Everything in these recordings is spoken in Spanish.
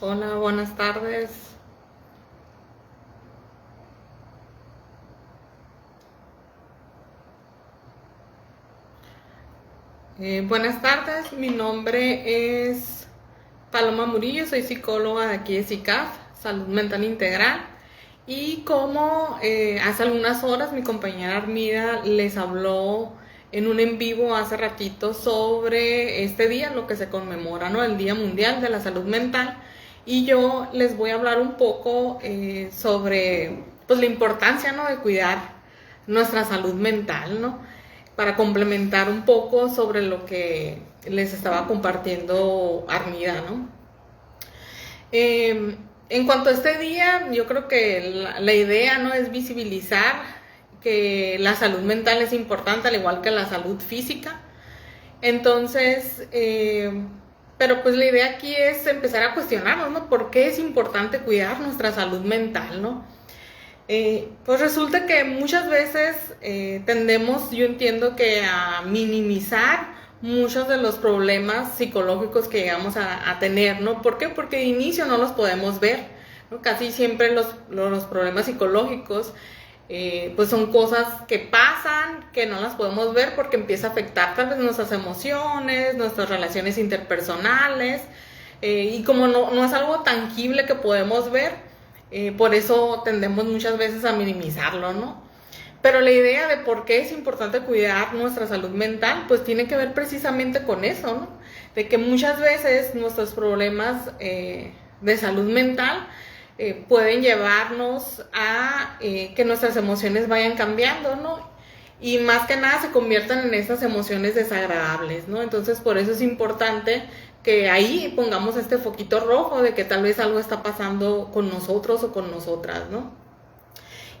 Hola, buenas tardes. Buenas tardes, mi nombre es Paloma Murillo, soy psicóloga de aquí de CICAF, Salud Mental Integral. Y como hace algunas horas mi compañera Armida les habló en un en vivo hace ratito sobre este día, lo que se conmemora, ¿no? El Día Mundial de la Salud Mental. Y yo les voy a hablar un poco sobre pues, la importancia, ¿no? de cuidar nuestra salud mental, ¿no? Para complementar un poco sobre lo que les estaba compartiendo Armida, ¿no? En cuanto a este día, yo creo que la idea no es visibilizar que la salud mental es importante, al igual que la salud física. Entonces, pero pues la idea aquí es empezar a cuestionarnos, ¿no? ¿Por qué es importante cuidar nuestra salud mental, ¿no? Pues resulta que muchas veces tendemos, yo entiendo que a minimizar muchos de los problemas psicológicos que llegamos a tener, ¿no? ¿Por qué? Porque de inicio no los podemos ver, ¿no? Casi siempre los problemas psicológicos pues son cosas que pasan, que no las podemos ver porque empieza a afectar tal vez nuestras emociones, nuestras relaciones interpersonales, y como no es algo tangible que podemos ver, por eso tendemos muchas veces a minimizarlo, ¿no? Pero la idea de por qué es importante cuidar nuestra salud mental, pues tiene que ver precisamente con eso, ¿no? De que muchas veces nuestros problemas de salud mental pueden llevarnos a que nuestras emociones vayan cambiando, ¿no? Y más que nada se conviertan en esas emociones desagradables, ¿no? Entonces por eso es importante que ahí pongamos este foquito rojo de que tal vez algo está pasando con nosotros o con nosotras, ¿no?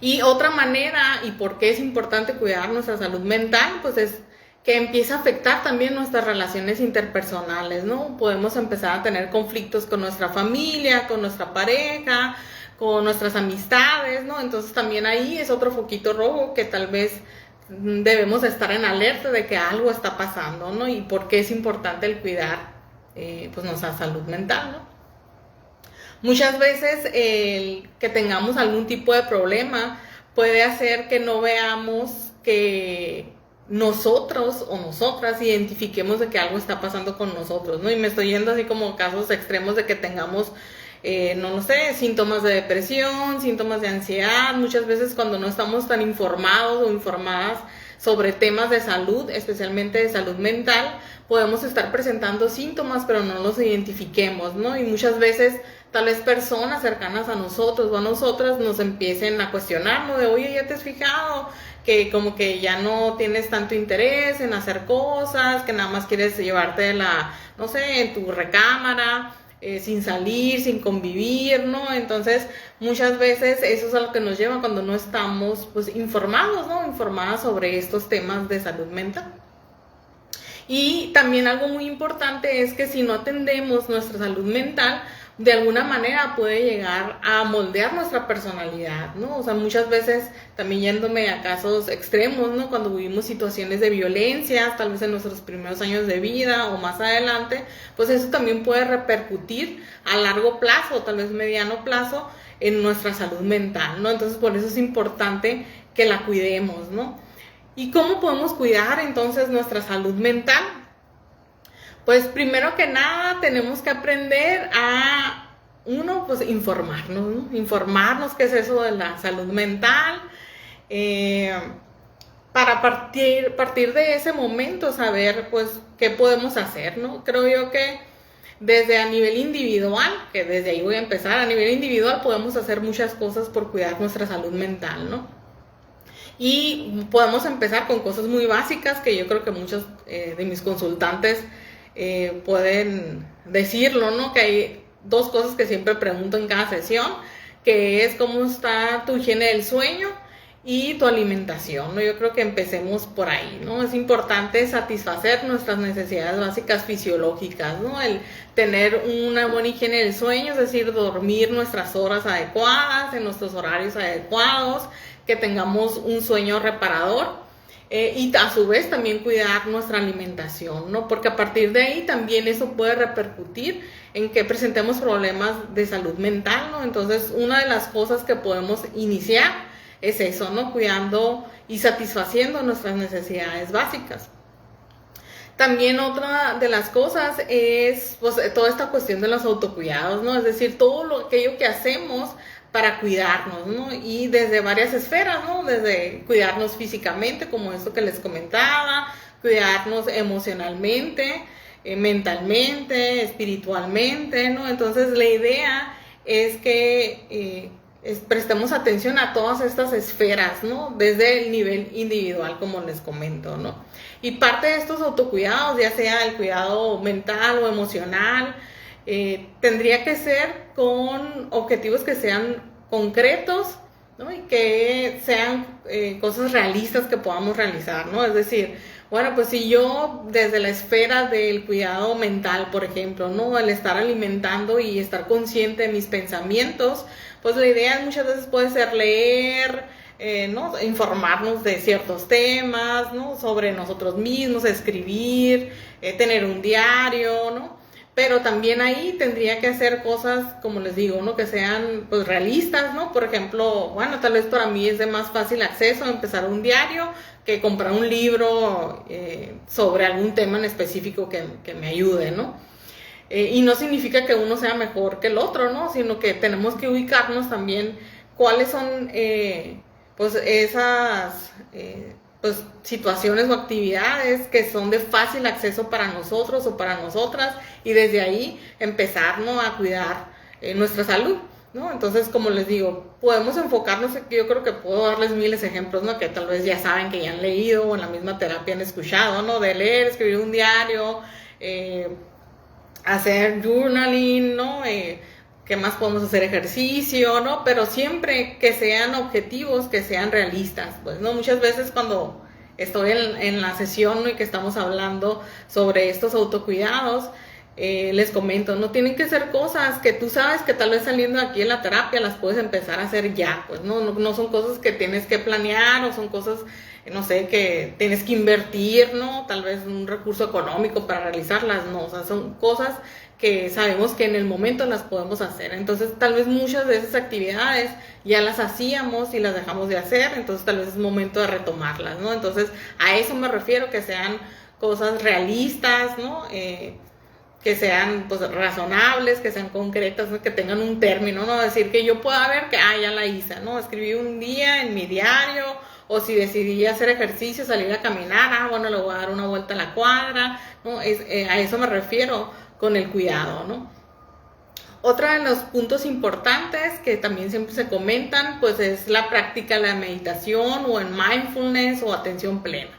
Y otra manera, y por qué es importante cuidar nuestra salud mental, pues es que empieza a afectar también nuestras relaciones interpersonales, ¿no? Podemos empezar a tener conflictos con nuestra familia, con nuestra pareja, con nuestras amistades, ¿no? Entonces también ahí es otro foquito rojo que tal vez debemos estar en alerta de que algo está pasando, ¿no? Y por qué es importante el cuidar pues nuestra salud mental, ¿no? Muchas veces el que tengamos algún tipo de problema puede hacer que no veamos que nosotros o nosotras identifiquemos de que algo está pasando con nosotros, ¿no? Y me estoy yendo así como casos extremos de que tengamos, no lo sé, síntomas de depresión, síntomas de ansiedad. Muchas veces cuando no estamos tan informados o informadas sobre temas de salud, especialmente de salud mental, podemos estar presentando síntomas, pero no los identifiquemos, ¿no? Y muchas veces tal vez personas cercanas a nosotros o a nosotras nos empiecen a cuestionar, ¿no? De, oye, ¿ya te has fijado que como que ya no tienes tanto interés en hacer cosas, que nada más quieres llevarte no sé, en tu recámara, sin salir, sin convivir, ¿no? Entonces, muchas veces eso es a lo que nos lleva cuando no estamos, pues, informados, ¿no? Informadas sobre estos temas de salud mental. Y también algo muy importante es que si no atendemos nuestra salud mental, de alguna manera puede llegar a moldear nuestra personalidad, ¿no? O sea, muchas veces también yéndome a casos extremos, ¿no? Cuando vivimos situaciones de violencia, tal vez en nuestros primeros años de vida o más adelante, pues eso también puede repercutir a largo plazo, tal vez mediano plazo, en nuestra salud mental, ¿no? Entonces, por eso es importante que la cuidemos, ¿no? ¿Y cómo podemos cuidar entonces nuestra salud mental? Pues primero que nada tenemos que aprender a, uno, pues informarnos, ¿no? Informarnos qué es eso de la salud mental, eh, para partir de ese momento saber pues qué podemos hacer, ¿no? Creo yo que desde a nivel individual, que desde ahí voy a empezar, a nivel individual podemos hacer muchas cosas por cuidar nuestra salud mental, ¿no? Y podemos empezar con cosas muy básicas que yo creo que muchos de mis consultantes pueden decirlo, ¿no? Que hay dos cosas que siempre pregunto en cada sesión, que es cómo está tu higiene del sueño y tu alimentación, ¿no? Yo creo que empecemos por ahí, ¿no? Es importante satisfacer nuestras necesidades básicas fisiológicas, ¿no? El tener una buena higiene del sueño, es decir, dormir nuestras horas adecuadas, en nuestros horarios adecuados, que tengamos un sueño reparador. Y a su vez también cuidar nuestra alimentación, ¿no? Porque a partir de ahí también eso puede repercutir en que presentemos problemas de salud mental, ¿no? Entonces, una de las cosas que podemos iniciar es eso, ¿no? Cuidando y satisfaciendo nuestras necesidades básicas. También otra de las cosas es pues, toda esta cuestión de los autocuidados, ¿no? Es decir, todo aquello que hacemos para cuidarnos, ¿no? Y desde varias esferas, ¿no? Desde cuidarnos físicamente, como esto que les comentaba, cuidarnos emocionalmente, mentalmente, espiritualmente, ¿no? Entonces la idea es que prestemos atención a todas estas esferas, ¿no? Desde el nivel individual, como les comento, ¿no? Y parte de estos autocuidados, ya sea el cuidado mental o emocional, tendría que ser con objetivos que sean concretos, ¿no? Y que sean cosas realistas que podamos realizar, ¿no? Es decir, bueno, pues si yo desde la esfera del cuidado mental, por ejemplo, ¿no? El estar alimentando y estar consciente de mis pensamientos, pues la idea muchas veces puede ser leer, ¿no? Informarnos de ciertos temas, ¿no? Sobre nosotros mismos, escribir, tener un diario, ¿no? Pero también ahí tendría que hacer cosas, como les digo, ¿no? Que sean pues realistas, ¿no? Por ejemplo, bueno, tal vez para mí es de más fácil acceso a empezar un diario que comprar un libro sobre algún tema en específico que me ayude, ¿no? Y no significa que uno sea mejor que el otro, ¿no? Sino que tenemos que ubicarnos también cuáles son pues esas pues situaciones o actividades que son de fácil acceso para nosotros o para nosotras, y desde ahí empezar, ¿no? A cuidar nuestra salud, ¿no? Entonces, como les digo, podemos enfocarnos, yo creo que puedo darles miles de ejemplos, ¿no? Que tal vez ya saben, que ya han leído o en la misma terapia han escuchado, ¿no? De leer, escribir un diario, hacer journaling, ¿no? ¿Qué más podemos hacer? Ejercicio, ¿no? Pero siempre que sean objetivos, que sean realistas, pues, ¿no? Muchas veces cuando estoy en la sesión, ¿no? Y que estamos hablando sobre estos autocuidados, les comento, no tienen que ser cosas que tú sabes que tal vez saliendo aquí en la terapia las puedes empezar a hacer ya, pues no son cosas que tienes que planear, o son cosas, no sé, que tienes que invertir, ¿no? Tal vez un recurso económico para realizarlas, no, o sea, son cosas que sabemos que en el momento las podemos hacer. Entonces tal vez muchas de esas actividades ya las hacíamos y las dejamos de hacer, entonces tal vez es momento de retomarlas, ¿no? Entonces a eso me refiero, que sean cosas realistas, ¿no? Que sean pues razonables, que sean concretas, ¿no? Que tengan un término, no decir que yo pueda ver que ya la hice, ¿no? Escribí un día en mi diario, o si decidí hacer ejercicio, salir a caminar, bueno, le voy a dar una vuelta a la cuadra, ¿no? A eso me refiero con el cuidado, ¿no? Otro de los puntos importantes que también siempre se comentan, pues es la práctica de la meditación, o en mindfulness, o atención plena.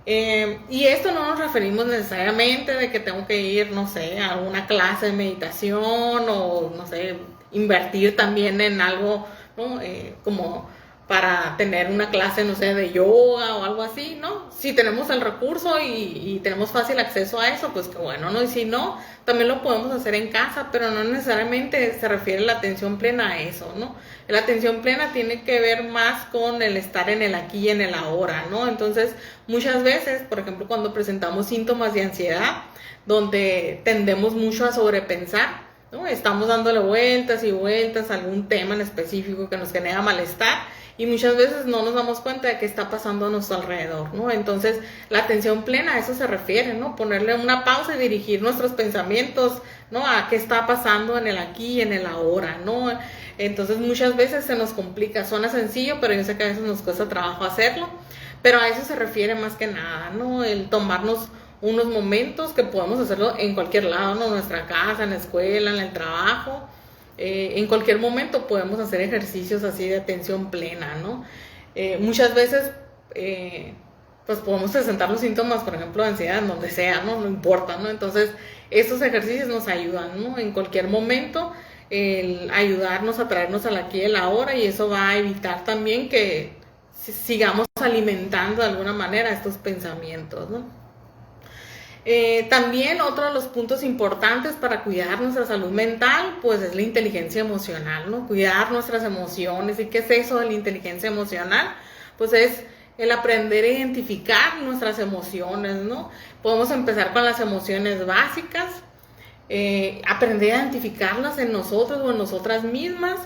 Y esto no nos referimos necesariamente de que tengo que ir, no sé, a alguna clase de meditación, o no sé, invertir también en algo, ¿no? Como para tener una clase, no sé, de yoga o algo así, ¿no? Si tenemos el recurso y tenemos fácil acceso a eso, pues qué bueno, ¿no? Y si no, también lo podemos hacer en casa, pero no necesariamente se refiere la atención plena a eso, ¿no? La atención plena tiene que ver más con el estar en el aquí y en el ahora, ¿no? Entonces, muchas veces, por ejemplo, cuando presentamos síntomas de ansiedad, donde tendemos mucho a sobrepensar, ¿no? Estamos dándole vueltas y vueltas a algún tema en específico que nos genera malestar, y muchas veces no nos damos cuenta de qué está pasando a nuestro alrededor, ¿no? Entonces, la atención plena a eso se refiere, ¿no? Ponerle una pausa y dirigir nuestros pensamientos, ¿no? A qué está pasando en el aquí y en el ahora, ¿no? Entonces, muchas veces se nos complica. Suena sencillo, pero yo sé que a veces nos cuesta trabajo hacerlo. Pero a eso se refiere más que nada, ¿no? El tomarnos unos momentos, que podemos hacerlo en cualquier lado, ¿no? En nuestra casa, en la escuela, en el trabajo. En cualquier momento podemos hacer ejercicios así de atención plena, ¿no? Muchas veces pues podemos presentar los síntomas, por ejemplo, de ansiedad, en donde sea, ¿no? No importa, ¿no? Entonces, estos ejercicios nos ayudan, ¿no? En cualquier momento, el ayudarnos a traernos al aquí y el ahora, y eso va a evitar también que sigamos alimentando de alguna manera estos pensamientos, ¿no? También otro de los puntos importantes para cuidar nuestra salud mental, pues es la inteligencia emocional, ¿no? Cuidar nuestras emociones. ¿Y qué es eso de la inteligencia emocional? Pues es el aprender a identificar nuestras emociones, ¿no? Podemos empezar con las emociones básicas, aprender a identificarlas en nosotros o en nosotras mismas,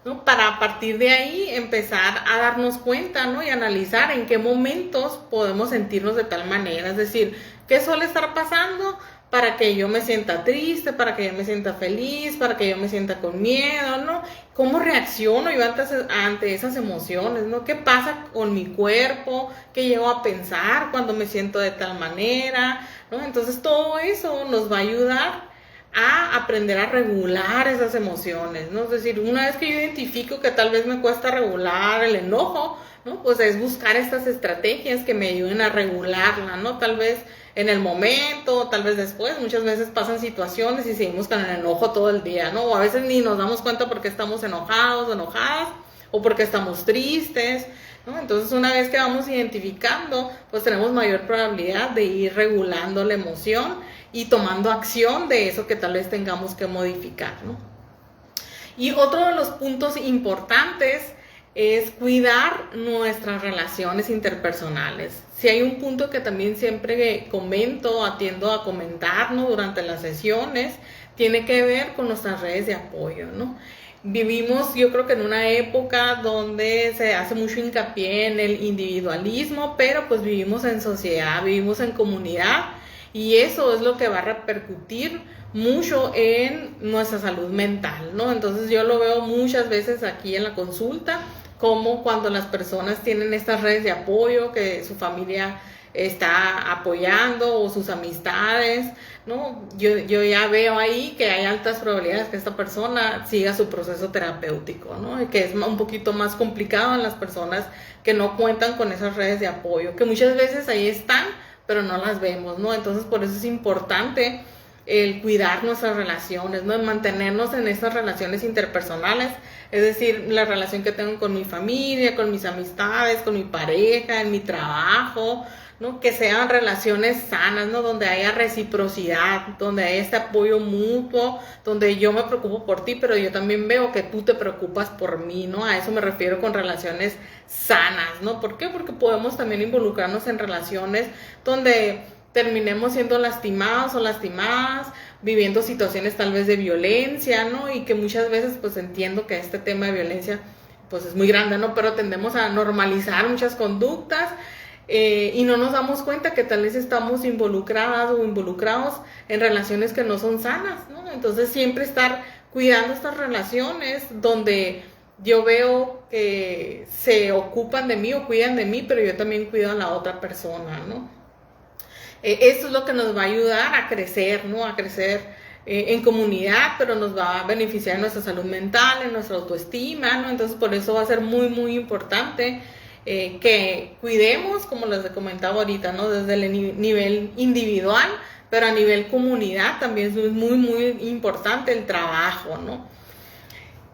¿no? Para a partir de ahí empezar a darnos cuenta, ¿no? Y analizar en qué momentos podemos sentirnos de tal manera, es decir, qué suele estar pasando para que yo me sienta triste, para que yo me sienta feliz, para que yo me sienta con miedo, ¿no? ¿Cómo reacciono yo ante esas emociones, ¿no? ¿Qué pasa con mi cuerpo? ¿Qué llego a pensar cuando me siento de tal manera? ¿No? Entonces todo eso nos va a ayudar a aprender a regular esas emociones, ¿no? Es decir, una vez que yo identifico que tal vez me cuesta regular el enojo, ¿no? Pues es buscar estas estrategias que me ayuden a regularla, ¿no? Tal vez en el momento, tal vez después, muchas veces pasan situaciones y seguimos con el enojo todo el día, ¿no? O a veces ni nos damos cuenta porque estamos enojados o enojadas, o porque estamos tristes, ¿no? Entonces una vez que vamos identificando, pues tenemos mayor probabilidad de ir regulando la emoción y tomando acción de eso que tal vez tengamos que modificar, ¿no? Y otro de los puntos importantes es cuidar nuestras relaciones interpersonales. Si hay un punto que también siempre atiendo a comentar, ¿no? Durante las sesiones, tiene que ver con nuestras redes de apoyo, ¿no? Vivimos, yo creo que en una época donde se hace mucho hincapié en el individualismo, pero pues vivimos en sociedad, vivimos en comunidad, y eso es lo que va a repercutir mucho en nuestra salud mental, ¿no? Entonces yo lo veo muchas veces aquí en la consulta, como cuando las personas tienen estas redes de apoyo, que su familia está apoyando o sus amistades, ¿no? Yo ya veo ahí que hay altas probabilidades que esta persona siga su proceso terapéutico, ¿no? Y que es un poquito más complicado en las personas que no cuentan con esas redes de apoyo, que muchas veces ahí están, pero no las vemos, ¿no? Entonces por eso es importante el cuidar nuestras relaciones, ¿no? Mantenernos en estas relaciones interpersonales, es decir, la relación que tengo con mi familia, con mis amistades, con mi pareja, en mi trabajo, ¿no? Que sean relaciones sanas, ¿no? Donde haya reciprocidad, donde haya este apoyo mutuo, donde yo me preocupo por ti, pero yo también veo que tú te preocupas por mí, ¿no? A eso me refiero con relaciones sanas, ¿no? ¿Por qué? Porque podemos también involucrarnos en relaciones donde terminemos siendo lastimados o lastimadas, viviendo situaciones tal vez de violencia, ¿no? Y que muchas veces pues entiendo que este tema de violencia pues es muy grande, ¿no? Pero tendemos a normalizar muchas conductas y no nos damos cuenta que tal vez estamos involucradas o involucrados en relaciones que no son sanas, ¿no? Entonces siempre estar cuidando estas relaciones donde yo veo que se ocupan de mí o cuidan de mí, pero yo también cuido a la otra persona, ¿no? Esto es lo que nos va a ayudar a crecer, ¿no? A crecer en comunidad, pero nos va a beneficiar en nuestra salud mental, en nuestra autoestima, ¿no? Entonces por eso va a ser muy, muy importante que cuidemos, como les he comentado ahorita, ¿no? Desde el nivel individual, pero a nivel comunidad también es muy, muy importante el trabajo, ¿no?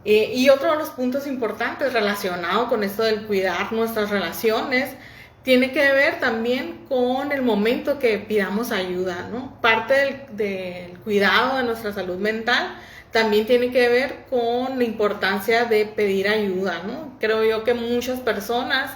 Y otro de los puntos importantes relacionado con esto del cuidar nuestras relaciones tiene que ver también con el momento que pidamos ayuda, ¿no? Parte del cuidado de nuestra salud mental también tiene que ver con la importancia de pedir ayuda, ¿no? Creo yo que muchas personas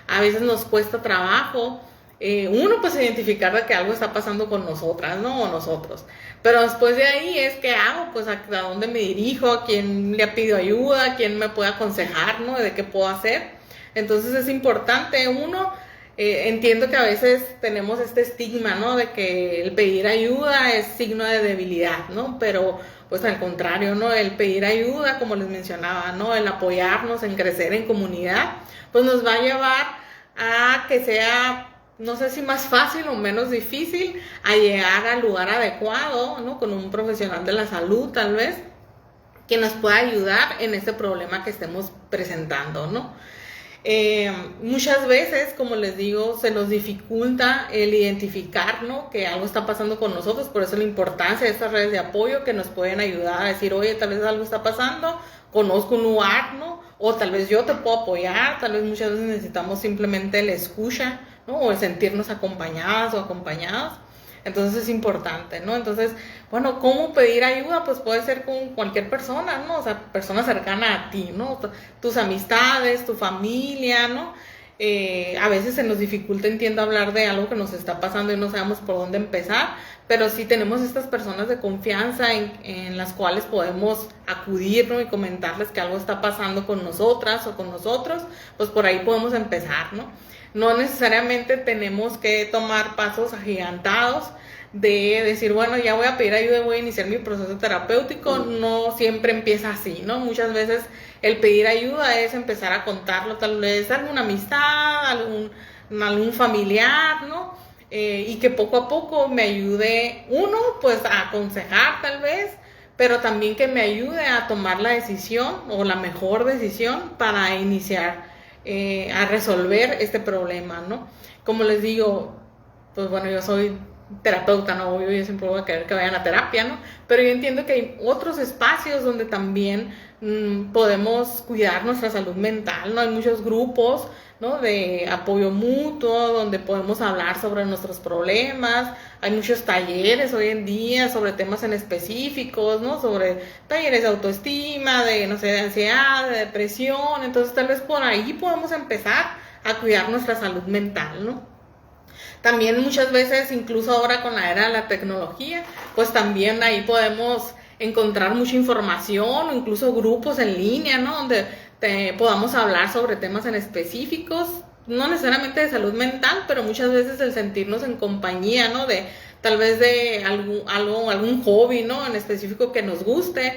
a veces nos cuesta trabajo, uno pues identificar de que algo está pasando con nosotras, ¿no? O nosotros. Pero después de ahí es ¿qué hago? Pues a dónde me dirijo, a quién le pido ayuda, a quién me puede aconsejar, ¿no? De qué puedo hacer. Entonces es importante, entiendo que a veces tenemos este estigma, ¿no? De que el pedir ayuda es signo de debilidad, ¿no? Pero pues al contrario, ¿no? El pedir ayuda, como les mencionaba, ¿no? El apoyarnos, en crecer en comunidad, pues nos va a llevar a que sea, no sé si más fácil o menos difícil, a llegar al lugar adecuado, ¿no? Con un profesional de la salud, tal vez, que nos pueda ayudar en este problema que estemos presentando, ¿no? Muchas veces, como les digo, se nos dificulta el identificar, ¿no? Que algo está pasando con nosotros, por eso la importancia de estas redes de apoyo que nos pueden ayudar a decir, oye, tal vez algo está pasando, conozco un lugar, ¿no? O tal vez yo te puedo apoyar, tal vez muchas veces necesitamos simplemente la escucha, ¿no? O el sentirnos acompañadas o acompañados. Entonces es importante, ¿no? Entonces, bueno, ¿cómo pedir ayuda? Pues puede ser con cualquier persona, ¿no? O sea, persona cercana a ti, ¿no? Tus amistades, tu familia, ¿no? A veces se nos dificulta, entiendo, hablar de algo que nos está pasando y no sabemos por dónde empezar, pero sí tenemos estas personas de confianza en las cuales podemos acudir, ¿no? Y comentarles que algo está pasando con nosotras o con nosotros, pues por ahí podemos empezar, ¿no? No necesariamente tenemos que tomar pasos agigantados de decir, bueno, ya voy a pedir ayuda y voy a iniciar mi proceso terapéutico. No siempre empieza así, ¿no? Muchas veces el pedir ayuda es empezar a contarlo, tal vez a alguna amistad, algún familiar, ¿no? Y que poco a poco me ayude, uno, pues a aconsejar tal vez, pero también que me ayude a tomar la decisión o la mejor decisión para iniciar a resolver este problema, ¿no? Como les digo, pues bueno, yo soy terapeuta, ¿no? Yo siempre voy a querer que vayan a terapia, ¿no? Pero yo entiendo que hay otros espacios donde también podemos cuidar nuestra salud mental, ¿no? Hay muchos grupos, ¿no? De apoyo mutuo, donde podemos hablar sobre nuestros problemas. Hay muchos talleres hoy en día sobre temas en específicos, ¿no? Sobre talleres de autoestima, de, no sé, de ansiedad, de depresión. Entonces, tal vez por ahí podemos empezar a cuidar nuestra salud mental, ¿no? También muchas veces, incluso ahora con la era de la tecnología, pues también ahí podemos encontrar mucha información o incluso grupos en línea, ¿no? Donde podamos hablar sobre temas en específicos, no necesariamente de salud mental, pero muchas veces el sentirnos en compañía, ¿no? De tal vez de algún hobby, ¿no? En específico que nos guste.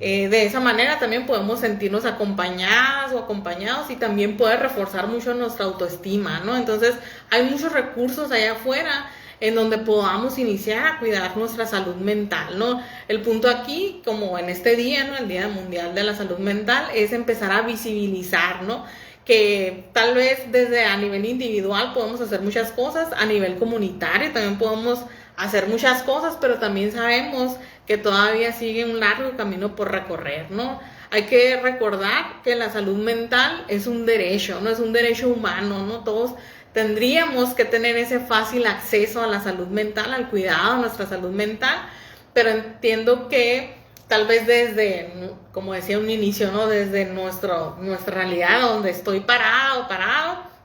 De esa manera también podemos sentirnos acompañadas o acompañados y también puede reforzar mucho nuestra autoestima, ¿no? Entonces hay muchos recursos allá afuera en donde podamos iniciar a cuidar nuestra salud mental, ¿no? El punto aquí, como en este día, ¿no? El Día Mundial de la Salud Mental, es empezar a visibilizar, ¿no? Que tal vez desde a nivel individual podemos hacer muchas cosas, a nivel comunitario también podemos hacer muchas cosas, pero también sabemos que todavía sigue un largo camino por recorrer, ¿no? Hay que recordar que la salud mental es un derecho, ¿no? Es un derecho humano, ¿no? Todos tendríamos que tener ese fácil acceso a la salud mental, al cuidado de nuestra salud mental, pero entiendo que tal vez desde, como decía un inicio, ¿no? Desde nuestra realidad, donde estoy parado,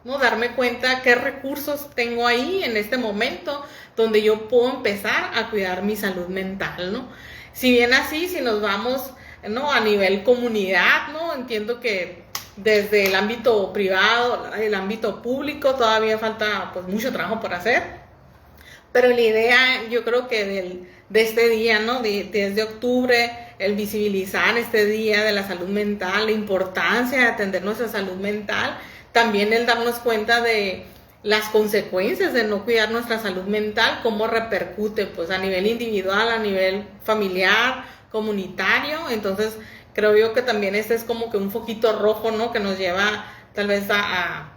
¿no? Darme cuenta qué recursos tengo ahí en este momento donde yo puedo empezar a cuidar mi salud mental, ¿no? Si bien así, si nos vamos, ¿no? A nivel comunidad, ¿no? Entiendo que desde el ámbito privado, el ámbito público, todavía falta pues mucho trabajo por hacer, pero la idea, yo creo que de este día, ¿no? Desde octubre, el visibilizar este día de la salud mental, la importancia de atender nuestra salud mental, también el darnos cuenta de las consecuencias de no cuidar nuestra salud mental, cómo repercute pues a nivel individual, a nivel familiar, comunitario. Entonces creo yo que también este es como que un foquito rojo, ¿no? Que nos lleva tal vez a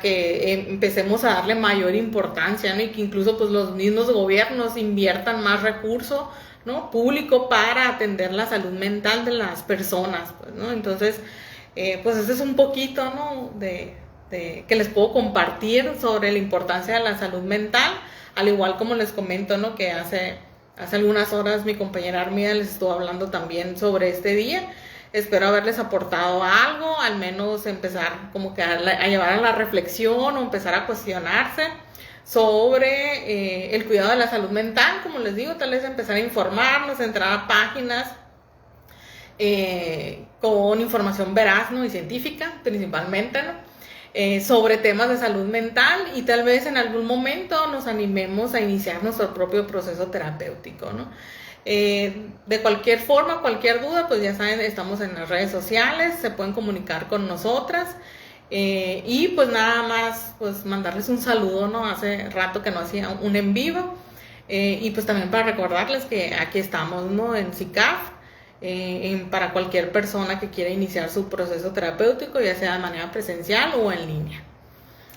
que empecemos a darle mayor importancia, ¿no? Y que incluso pues los mismos gobiernos inviertan más recursos, ¿no? Público para atender la salud mental de las personas, pues, ¿no? Entonces pues ese es un poquito, ¿no? de que les puedo compartir sobre la importancia de la salud mental, al igual como les comento, ¿no? Que hace algunas horas mi compañera Armida les estuvo hablando también sobre este día. Espero haberles aportado algo, al menos empezar como que a llevar a la reflexión o empezar a cuestionarse sobre el cuidado de la salud mental. Como les digo, tal vez empezar a informarnos, entrar a páginas con información veraz, ¿no? Y científica principalmente, ¿no? Sobre temas de salud mental, y tal vez en algún momento nos animemos a iniciar nuestro propio proceso terapéutico, ¿no? De cualquier forma, cualquier duda, pues ya saben, estamos en las redes sociales, se pueden comunicar con nosotras, y pues nada más pues mandarles un saludo, ¿no? Hace rato que no hacía un en vivo, y pues también para recordarles que aquí estamos, ¿no? En CICAF, para cualquier persona que quiera iniciar su proceso terapéutico, ya sea de manera presencial o en línea.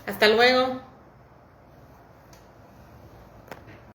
Hasta luego.